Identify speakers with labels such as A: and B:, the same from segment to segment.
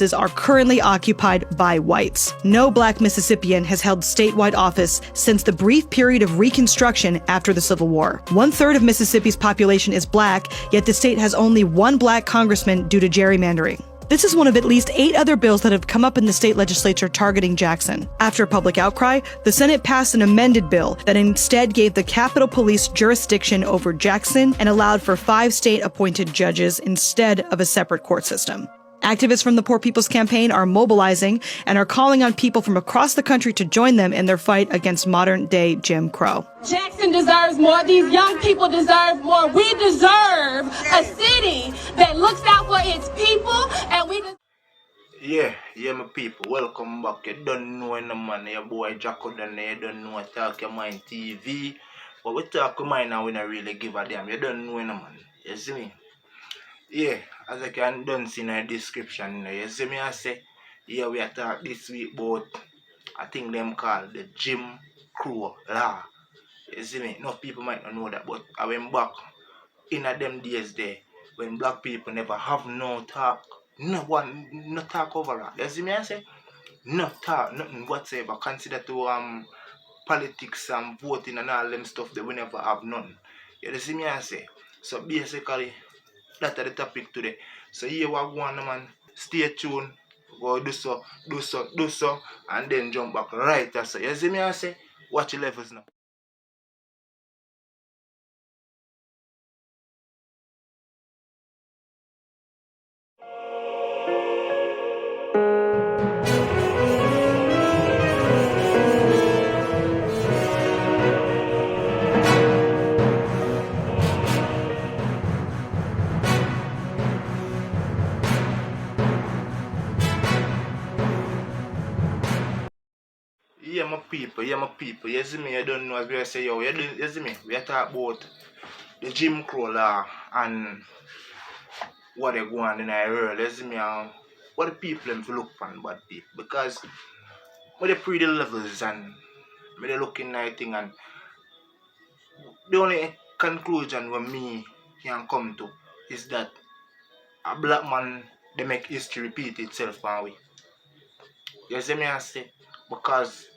A: offices are currently occupied by whites. No black Mississippian has held statewide office since the brief period of Reconstruction after the Civil War. 1/3 of Mississippi's population is black, yet the state has only one black congressman due to gerrymandering. This is one of at least 8 other bills that have come up in the state legislature targeting Jackson. After a public outcry, the Senate passed an amended bill that instead gave the Capitol Police jurisdiction over Jackson and allowed for 5 state-appointed judges instead of a separate court system. Activists from the Poor People's Campaign are mobilizing and are calling on people from across the country to join them in their fight against modern-day Jim Crow.
B: Jackson deserves more. These young people deserve more. We deserve a city that looks out for its people, and we
C: Yeah, my people, welcome back. You don't know no man, your boy Jacko done there, you don't know Talk Your Mind TV. But we talk your mind now, we don't really give a damn. You don't know no man, you see me? Yeah, as I can done see in the description, you see me, I say, yeah, we are talking this week about, I think them called the Jim Crow law. You see me? Enough people might not know that, but I went back in a them days there, when black people never have no talk, no talk over that. You see me, I say, no talk, nothing whatsoever, consider to politics and voting and all them stuff that we never have none. You see me, I say, so basically, that's the topic today. So here we go on, man. Stay tuned. Go do so, and then jump back right after. You see me, I say, watch your levels now. Yeah, my people, you see me, you don't know as we say, yo, you see me, we are talking about the Jim Crow law and what they go on in the world, you see me, what the people them to look for bad people, because when they pre the levels and when they looking at thing and the only conclusion when me can come to is that a black man, they make history repeat itself, man, we. You see me, I say, because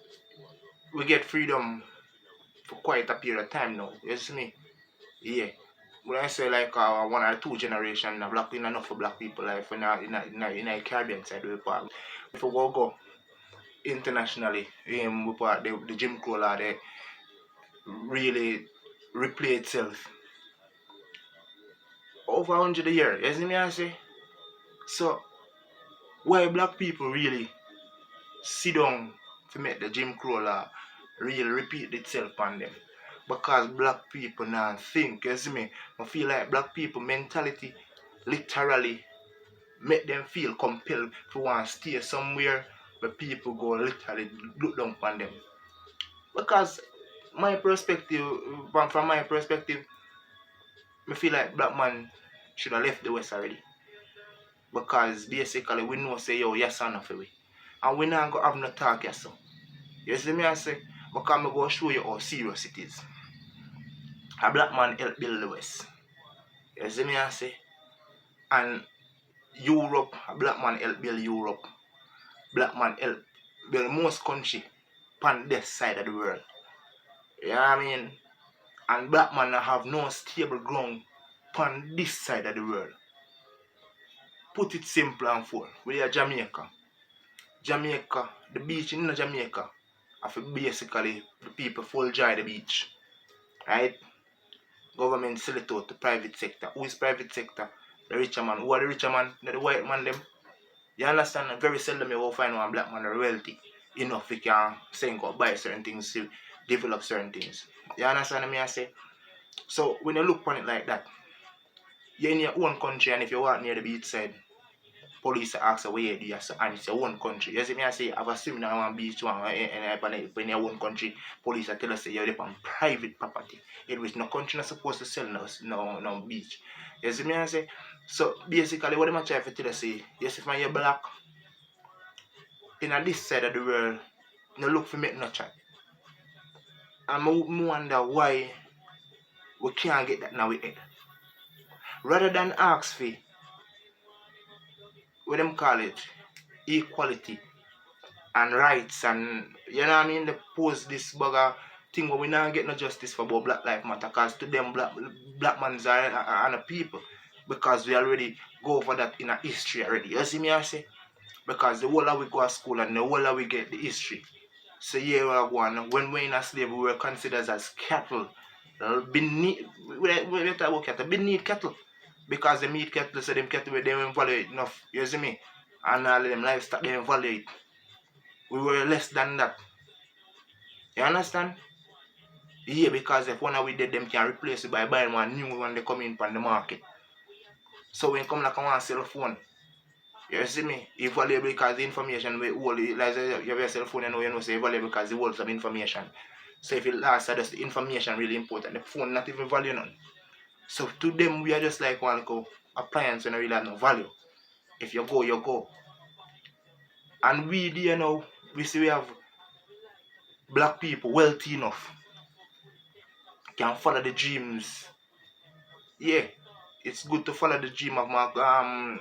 C: we get freedom for quite a period of time now. You see me? Yeah. When I say like 1 or 2 generations, black people enough for black people life in the Caribbean side of the park. If we go internationally, we part the Jim Crow law they really replay itself over 100 years. You see me? I say. So why black people really sit down to make the Jim Crow law really repeat itself on them? Because black people now think, you see me, I feel like black people mentality literally make them feel compelled to want to stay somewhere where people go literally look down on them. Because my perspective, from my perspective, I feel like black man should have left the West already. Because basically we know say yo, yes or no for we. And we not gonna have no talk yes so. You see me I say, because I'm going to show you how serious it is. A black man help build the West. You see me I say? And Europe, a black man help build Europe. Black man help build most country on this side of the world. You know what I mean? And black man have no stable ground on this side of the world. Put it simple and full. We are Jamaica. Jamaica, the beach in Jamaica, have basically the people full joy the beach. Right? Government sell it out to private sector. Who is private sector? The richer man. Who are the richer man? The white man them. You understand? Very seldom you will find one black man wealthy enough he can say go buy certain things to develop certain things. You understand me I say? So when you look on it like that, you're in your own country and if you walk near the beach side, police ask where you do and it's your own country. You see me I say have a swimming on one beach one and in your own country, police tell us say you're on private property. In which no country not supposed to sell no beach. You see me I say? So basically what I'm trying to tell you say, yes if you're black in this side of the world, no look for make no chat. And I wonder why we can't get that now we head. Rather than ask for what them call it, equality and rights, and you know what I mean, they pose this bugger thing where we not get no justice for about Black Lives Matter, because to them black mans are the people, because we already go over that in a history already. You see me I say? Because the whole of we go to school and the whole of we get the history. So here we are going. When we're in a slave, we were considered as cattle. Beneath, we talk about cattle, beneath cattle. Because they meet cattle, so them cattle, they don't value it enough. You see me? And all of them livestock, they don't value it. We were less than that. You understand? Yeah, because if one of we dead, them can replace it by buying one new one they come in from the market. So when come like one cell phone, you see me? It's valuable because the information we hold, like you have a cell phone, you know say valuable because it holds some information. So if it lasts, that's the information really important. The phone not even value none. So to them, we are just like one little appliance and really have no value. If you go, you go. And we, you know, we see we have black people wealthy enough, can follow the dreams. Yeah, it's good to follow the dream of Martin,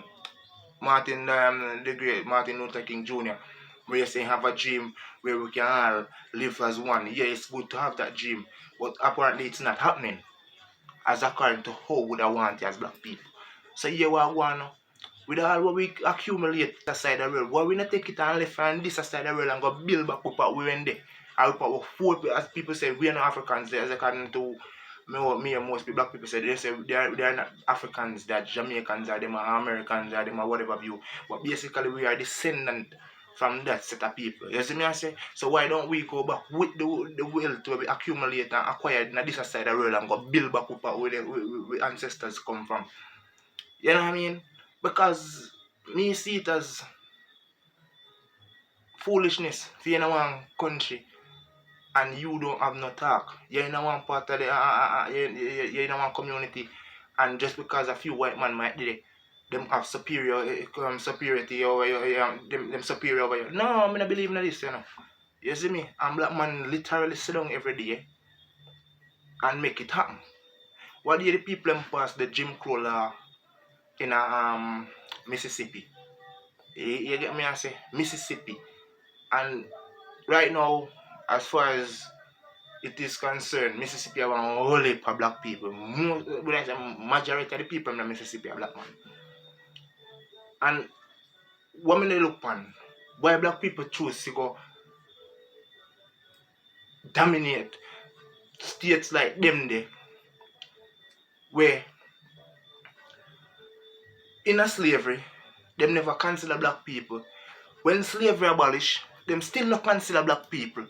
C: the great Martin Luther King Jr. Where you say have a dream where we can all live as one. Yeah, it's good to have that dream, but apparently it's not happening as according to how we want it as black people. So here we are going now. With all what we accumulate aside the world, why we not take it and left and this aside the world and go build back up what we're in there? I will put four, as people say, we are not Africans, as according to me and most black people say they are not Africans, they're Jamaicans, or them are Americans, or them are whatever view. But basically we are descendant from that set of people. You see me I say? So why don't we go back with the wealth to accumulate and acquire in this side of the world and go build back up where the ancestors come from? You know what I mean? Because me see it as foolishness for you in one country and you don't have no talk. You're in one part of the you're in one community, and just because a few white men might do it, them have superiority over you, them superior over you. No, I don't believe in this, you know. You see me? And black man literally sit down every day and make it happen. What do the people pass the Jim Crow law in Mississippi? You get me I say? Mississippi. And right now, as far as it is concerned, Mississippi have a whole heap of black people. Majority of the people in Mississippi are black man. And what they look upon, why black people choose to go dominate states like them there, where in a slavery, them never consider black people. When slavery abolished, them still not consider black people.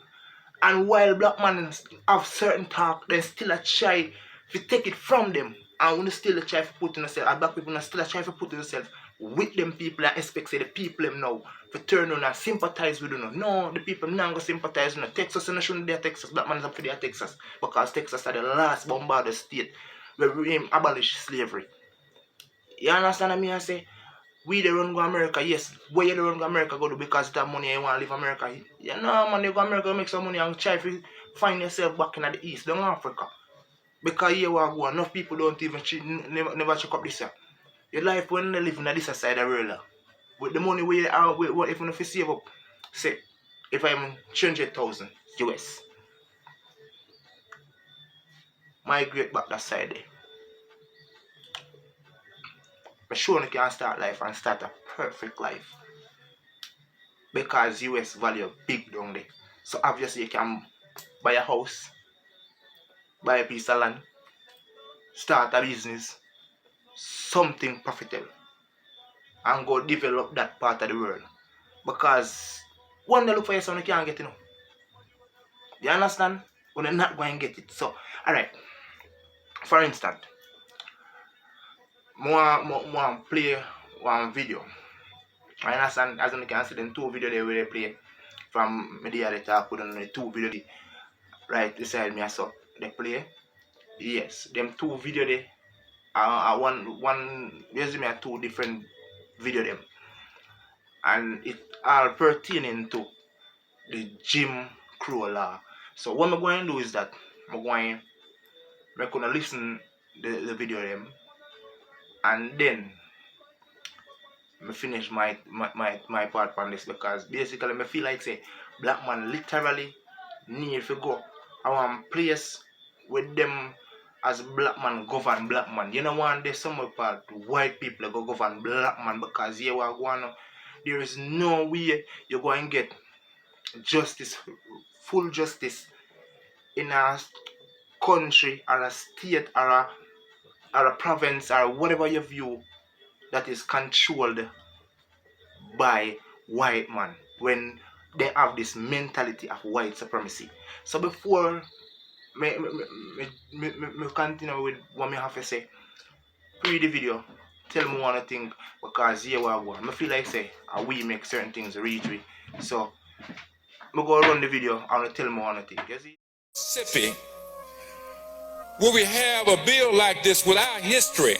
C: And while black men have certain talk, they still a try to take it from them. And when they still a try to put in themselves, and black people still a try to put in themselves with them people and expect say the people them now to turn on and sympathize with them. No, the people now go sympathize with them. Texas and shouldn't be Texas. Black men up for their Texas. Because Texas are the last bombarded state where we abolish slavery. You understand what I say? We the run go America, yes. Where you the run go America go do because that money you want to live America. You know man, you go America make some money and try to find yourself back in the east, down Africa. Because here we go, enough people don't even never check up this year. Your life when they live in this side of the world. With the money we are what if you save up, say if I'm 300,000 US, migrate back that side there. But sure you can start life and start a perfect life. Because US value big down there. So obviously you can buy a house, buy a piece of land, start a business, something profitable, and go develop that part of the world. Because when they look for yourself, you can't get it. You understand? When they're not going to get it. So, alright. For instance, I play one video. I understand, as you can see, them two videos there where they play from media they talk with them, the two videos right beside me. I saw they play. Yes, them two videos there. One there's me two different video them, and it all pertaining to the Jim Crow law. So what I'm going to do is that I'm going to listen the video them, and then me finish my part on this, because basically me feel like say black man literally need to go around place with them as black man govern black man. You know one there's some part white people go govern black man, because here we are going, there is no way you're going to get justice, full justice in a country or a state or a province or whatever you view that is controlled by white man, when they have this mentality of white supremacy. So before me continue with what me have to say, read the video, tell me what I think, because here we are going. I feel like say we make certain things reach we. So me go run the video and tell me what I think. You see?
D: Mississippi, will we have a bill like this without history,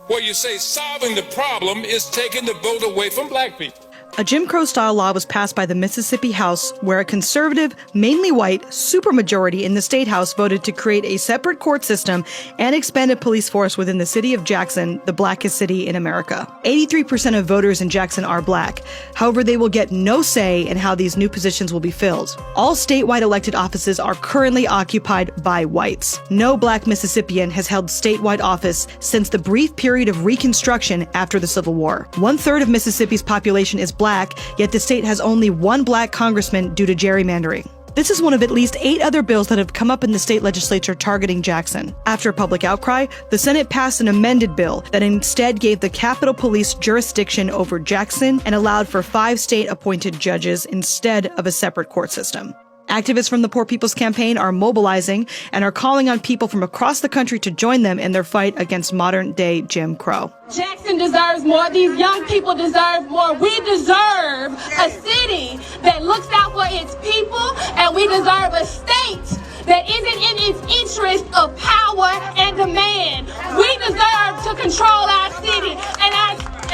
D: where you say solving the problem is taking the vote away from black people?
A: A Jim Crow-style law was passed by the Mississippi House, where a conservative, mainly white, supermajority in the state house voted to create a separate court system and expanded police force within the city of Jackson, the blackest city in America. 83% of voters in Jackson are black. However, they will get no say in how these new positions will be filled. All statewide elected offices are currently occupied by whites. No black Mississippian has held statewide office since the brief period of Reconstruction after the Civil War. 1/3 of Mississippi's population is black, yet the state has only one black congressman due to gerrymandering. This is one of at least 8 other bills that have come up in the state legislature targeting Jackson. After a public outcry, the Senate passed an amended bill that instead gave the Capitol Police jurisdiction over Jackson and allowed for 5 state-appointed judges instead of a separate court system. Activists from the Poor People's Campaign are mobilizing and are calling on people from across the country to join them in their fight against modern-day Jim Crow.
B: Jackson deserves more. These young people deserve more. We deserve a city that looks out for its people, and we deserve a state that isn't in its interest of power and demand. We deserve to control our city, and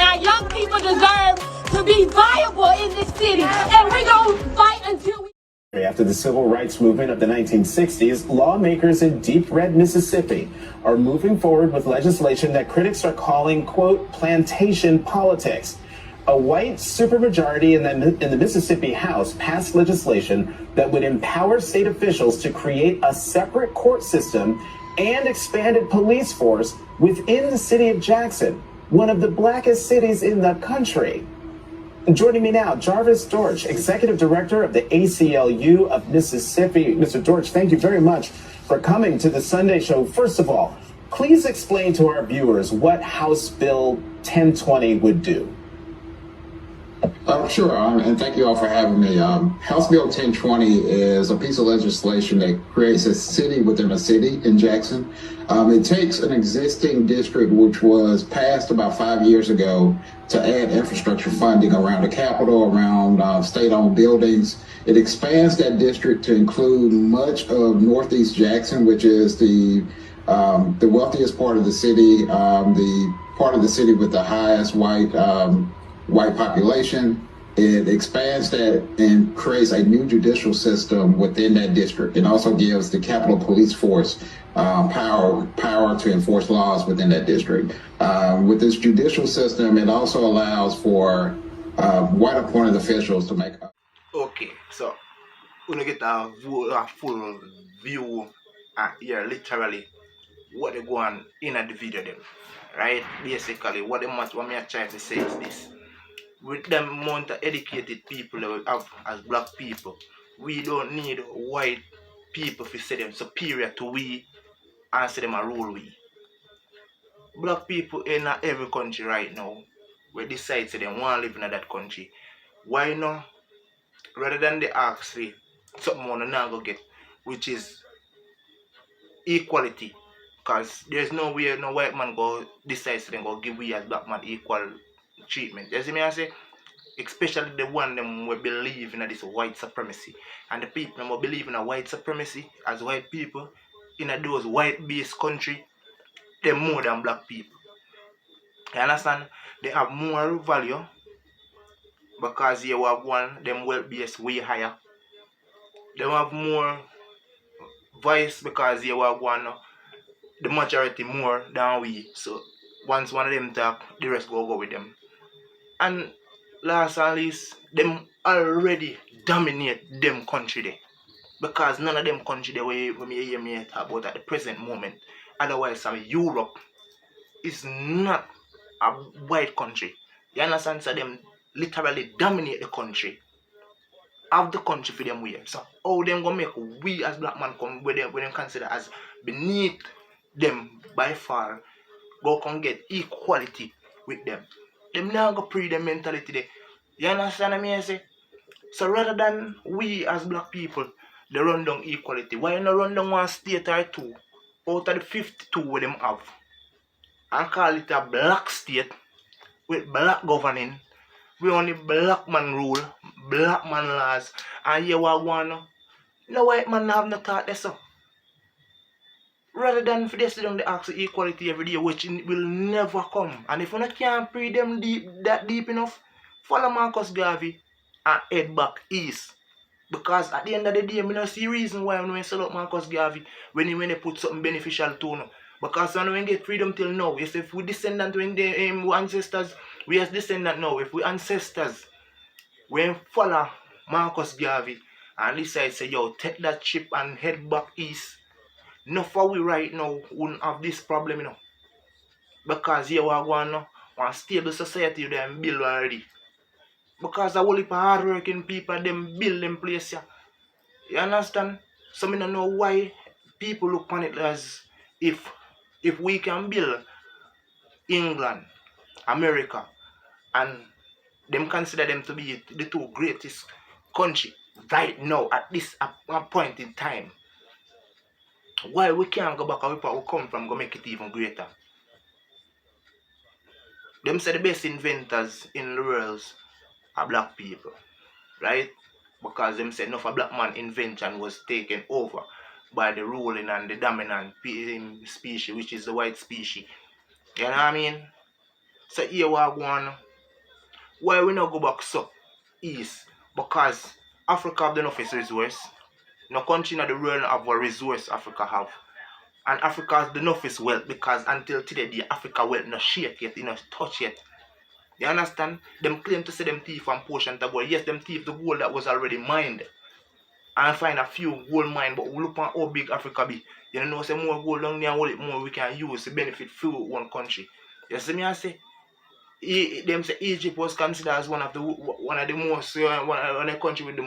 B: our young people deserve to be viable in this city, and we're going to fight until we...
E: After the civil rights movement of the 1960s, lawmakers in deep red Mississippi are moving forward with legislation that critics are calling, quote, plantation politics. A white supermajority in the Mississippi House passed legislation that would empower state officials to create a separate court system and expanded police force within the city of Jackson, one of the blackest cities in the country. Joining me now, Jarvis Dortch, Executive Director of the ACLU of Mississippi. Mr. Dortch, thank you very much for coming to the Sunday Show. First of all, please explain to our viewers what House Bill 1020 would do.
F: Sure, and thank you all for having me. House Bill 1020 is a piece of legislation that creates a city within a city in Jackson. It takes an existing district which was passed about 5 years ago to add infrastructure funding around the Capitol, around state-owned buildings. It expands that district to include much of Northeast Jackson, which is the wealthiest part of the city, the part of the city with the highest white population. It expands that and creates a new judicial system within that district. It also gives the Capitol Police Force power to enforce laws within that district. With this judicial system, it also allows for white appointed officials to make.
C: Okay, so we're gonna get a full view here, literally what they go on in the video then, right? Basically, what me are trying to say is this: with the amount of educated people that we have as black people, we don't need white people to say them superior to we and say them a rule we. Black people in every country right now, we decide to them want to live in that country. Why not? Rather than they ask for something more than go get, which is equality. Because there's no way no white man go decide to them go give we as black man equal treatment. You see me I say? Especially the one them will believe in this white supremacy. And the people who believe in a white supremacy as white people in those white based country, they're more than black people. You understand? They have more value because you have one, them wealth base way higher. They have more voice because you have one, the majority more than we. So once one of them talk, the rest go with them. And last and least, them already dominate them country there. Because none of them country there where me hear me talk about at the present moment. Otherwise, Europe is not a white country. You understand? So them literally dominate the country. Have the country for them way. So how them gonna make we as black man come where them consider as beneath them by far go come get equality with them. Them now go pre them mentality there. You understand what I say? So rather than we as black people they run down equality, why not run down one state or two out of the 52 where them have and call it a black state with black governing? We only black man rule, black man laws, and you are one. No white man have no thought there so. Rather than for this down the ask equality every day, which will never come. And if you can't pre them that deep enough, follow Marcus Garvey and head back east. Because at the end of the day, I don't see reason why when we sell out Marcus Garvey when they put something beneficial to you. Because when we get freedom till now, yes, if we descendant when the ancestors, we as descendant now, if we ancestors, we follow Marcus Garvey and decide say, yo, take that ship and head back east. Not for we right now wouldn't have this problem, you know. Because here we are going now, one stable society them build already. Because a whole heap of hardworking people them build them place here. You understand? So I don't know why people look on it as if we can build England, America, and them consider them to be the two greatest country right now at this point in time. Why we can't go back and we come from go make it even greater? Them say the best inventors in the world are black people, right? Because them say enough a black man invention was taken over by the ruling and the dominant species, which is the white species. You know what I mean? So here we are going. Why we not go back so east? Because Africa have enough resource. No country in the world have a resource Africa have. And Africa has the enough wealth because until today the Africa wealth not shake yet, not touch yet. You understand? Them claim to say them thief and portion to gold. Yes, them thief the gold that was already mined. And find a few gold mine, but we look at how big Africa be. You know, say more gold down there, more we can use to benefit through one country. You see me I say? Them say Egypt was considered as one of the most one of the country with the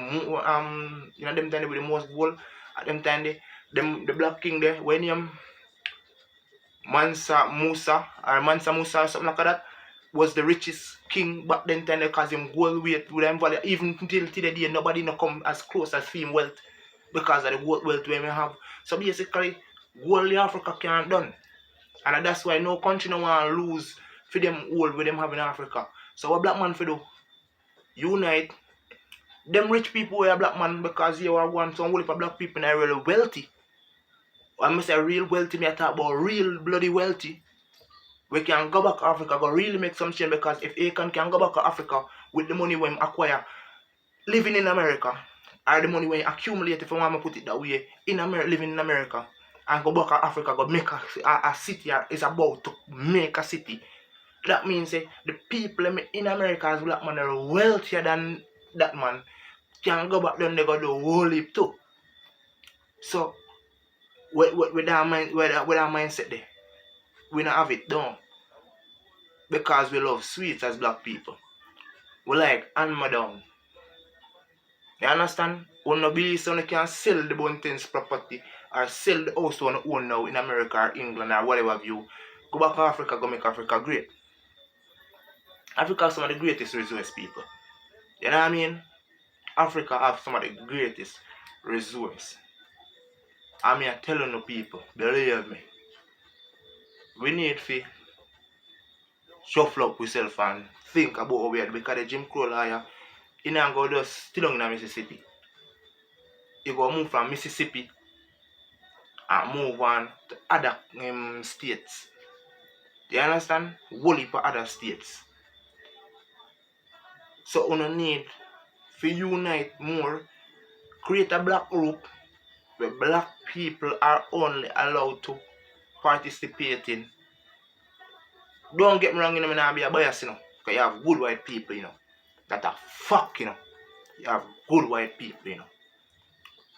C: you know them time with the most gold. At them time the black king there when him Mansa Musa or something like that was the richest king back then time because him gold weight with them value even until today nobody no come as close as him wealth because of the gold wealth we have. So basically gold in Africa can't done. And that's why no country no want to lose for them old with them have in Africa. So what black man for do? Unite. Them rich people were black man because you are one some whole black people are really wealthy. When I say real wealthy, me I talk about real bloody wealthy. We can go back to Africa, go really make some change because if Akon can go back to Africa with the money when acquire living in America, or the money when you accumulate, if I want to put it that way, in America, living in America, and go back to Africa, go make a city, is about to make a city. That means the people in America as black man are wealthier than that man. Can go back then they go do whole heap too. So with that mindset there, we don't have it down. Because we love sweets as black people. We like animal down. You understand? We no believe someone can sell the Buntins property or sell the house one own now in America or England or whatever view. Go back to Africa, go make Africa great. Africa has some of the greatest resource people. You know what I mean? Africa have some of the greatest resource. I mean, I'm telling the people, believe me, we need to shuffle up ourselves and think about how we are because the Jim Crow lawyer, he not go just still in Mississippi. He go move from Mississippi and move on to other states. You understand? Whole heap of other states. So we need to unite more, create a black group where black people are only allowed to participate in. Don't get me wrong, I'm not be a bias, you know. Because you have good white people, you know, that are fuck, you know. You have good white people, you know.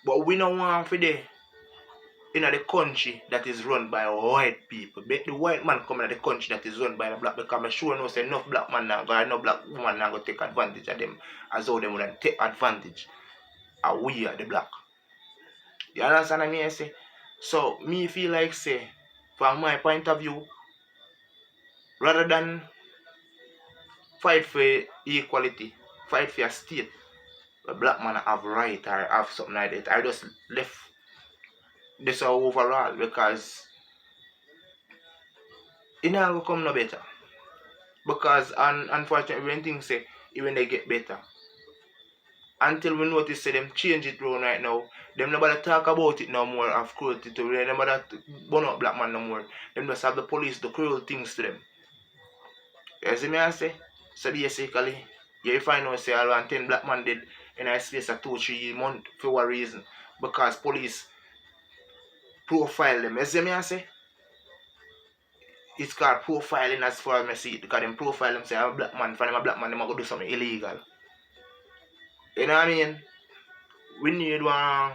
C: But we don't want for the in the country that is run by white people. Make the white man come in the country that is run by the black, because I'm sure no say enough black man now, got enough black woman now go take advantage of them as how them would take advantage of we are the black. You understand what I mean? Say? So me feel like say, from my point of view, rather than fight for equality, fight for a state, a black man have right or have something like that, I just left this overall because it never come no better. Because unfortunately when things say even they get better. Until we notice say them change it around right now, them nobody talk about it no more of cruelty to them, nobody burn up black man no more. Them just have the police do cruel things to them. You see me I say? So basically, you find out say around 10 black man dead in a space of 2-3 months for what reason? Because police profile them. You see me I say? It's called profiling as far as I see it, because them profile them say I'm a black man, find them a black man, them go do something illegal. You know what I mean? We need one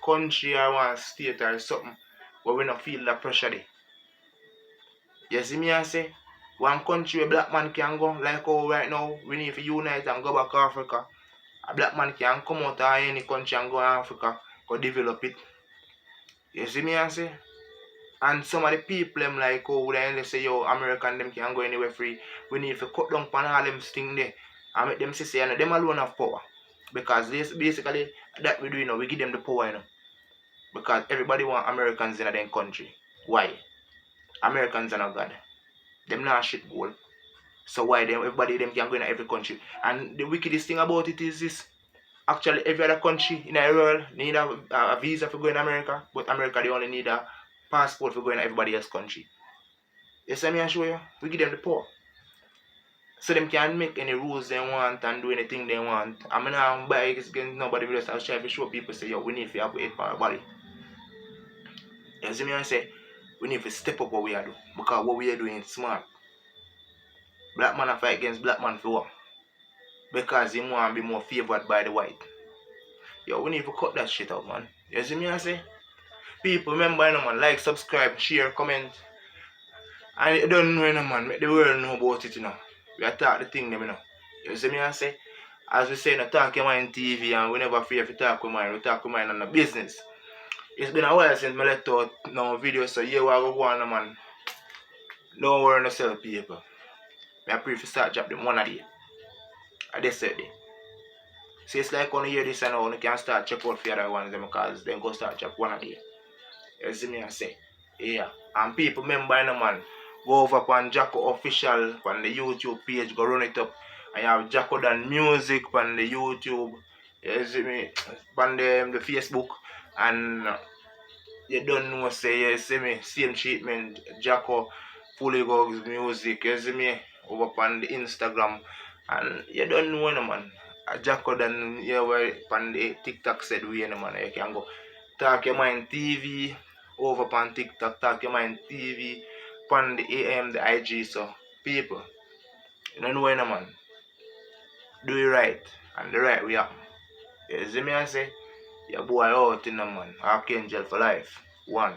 C: country or one state or something where we don't feel the pressure there. You see me I say? One country where black man can go, like how right now we need to unite and go back to Africa. A black man can come out of any country and go to Africa, go develop it. You see me I say? And some of the people them like how they say yo American them can go anywhere free. We need to cut down on all them things there and make them say you know, them alone have power. Because this basically that we do, you know, we give them the power, you know. Because everybody want Americans in their country. Why? Americans are not God. Them not shit goal. So why them everybody them can go in every country? And the wickedest thing about it is this. Actually every other country in the world need a visa for going to America, but America they only need a passport for going to everybody else's country. You see me I show you? We give them the power. So them can make any rules they want and do anything they want. I mean I'm buy against nobody will just try to show people say yo we need to have it for our body. You see me I say we need to step up what we are doing, because what we are doing is smart. Black man fight against black man for what? Because he want to be more favored by the white. Yo, we need to cut that shit out, man. You see me I say? People remember, you know, man, like, subscribe, share, comment. And you don't know, you know, man, make the world know about it, you know. We attack the thing, them, you know. You see me I say? As we say, you know, talk your mind TV, and we never fear if you talk with mine. We talk with mine on the business. It's been a while since I let out no video, so here we go on, man. Don't worry, no sell people. I prefer start drop them one a day. I just said it. So it's like when you hear this and now you can start check out for the other ones them, because then go start drop one a day. You see me I say? Yeah. And people remember, you know, man, go over on Jacko Official on the YouTube page, go run it up. And you have Jacko Dan Music on the YouTube. You see me? On the Facebook. And you don't know, say, you see me? Same treatment, Jacko Fully Gogs Music. You see me? Over on the Instagram. And you don't know, no, man. Jacko Dan, you were on the TikTok said we, no, man. You can go Talk Your Mind TV over on TikTok, Talk Your Mind TV on the AM, the IG. So people, you don't know, no, man. Do it right, and the right way up. You see me I say? Your boy out in the man. Archangel for life. One.